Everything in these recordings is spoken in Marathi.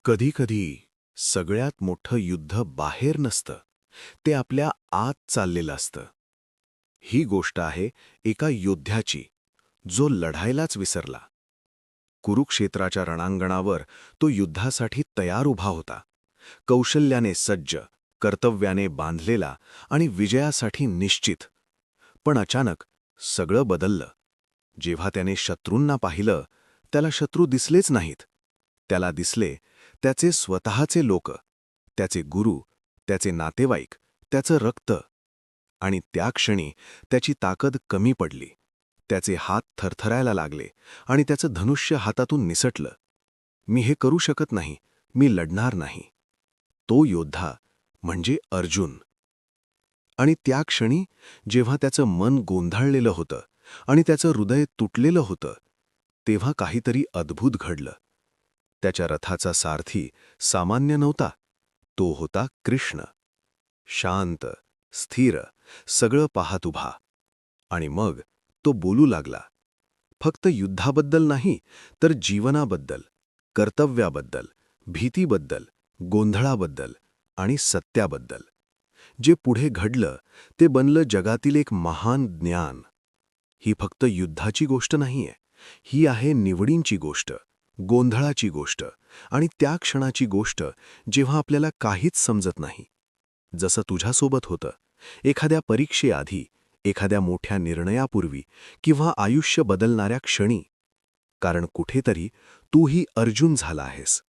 कधीकधी सगळ्यात मोठं युद्ध बाहेर नसतं, ते आपल्या आत चाललेलं असतं. ही गोष्ट आहे एका योद्ध्याची, जो लढायलाच विसरला. कुरुक्षेत्राच्या रणांगणावर तो युद्धासाठी तयार उभा होता, कौशल्याने सज्ज, कर्तव्याने बांधलेला आणि विजयासाठी निश्चित. पण अचानक सगळं बदललं. जेव्हा त्याने शत्रूंना पाहिलं, त्याला शत्रू दिसलेच नाहीत. त्याला दिसले त्याचे स्वतःचे लोक, त्याचे गुरु, त्याचे नातेवाईक, त्याचं रक्त. आणि त्या क्षणी त्याची ताकद कमी पडली. त्याचे हात थरथरायला लागले आणि त्याचं धनुष्य हातातून निसटलं. मी हे करू शकत नाही, मी लढणार नाही. तो योद्धा म्हणजे अर्जुन. आणि त्या क्षणी जेव्हा त्याचं मन गोंधळलेलं होतं आणि त्याचं हृदय तुटलेलं होतं, तेव्हा काहीतरी अद्भुत घडलं. त्याच्या रथाचा सारथी सामान्य नव्हता, तो होता कृष्ण. शांत, स्थिर, सगळं पाहत उभा. आणि मग तो बोलू लागला. फक्त युद्धाबद्दल नाही, तर जीवनाबद्दल, कर्तव्याबद्दल, भीतीबद्दल, गोंधळाबद्दल आणि सत्याबद्दल. जे पुढे घडलं ते बनलं जगातील एक महान ज्ञान. ही फक्त युद्धाची गोष्ट नाहीये, ही आहे निवडींची गोष्ट, गोंधळाची गोष्ट आणि त्या क्षणाची गोष्ट जेव्हा आपल्याला काहीच समजत नाही. जसं तुझ्यासोबत होतं, एखाद्या परीक्षेआधी, एखाद्या मोठ्या निर्णयापूर्वी किंवा आयुष्य बदलणाऱ्या क्षणी. कारण कुठेतरी तूही अर्जुन झाला आहेस.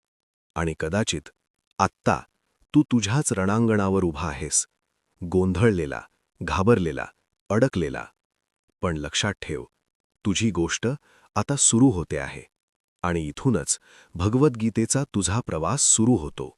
आणि कदाचित आत्ता तू तुझ्याच रणांगणावर उभा आहेस, गोंधळलेला, घाबरलेला, अडकलेला. पण लक्षात ठेव, तुझी गोष्ट आता सुरू होते आहे. आणि इथूनच भगवद्गीतेचा तुझा प्रवास सुरू होतो.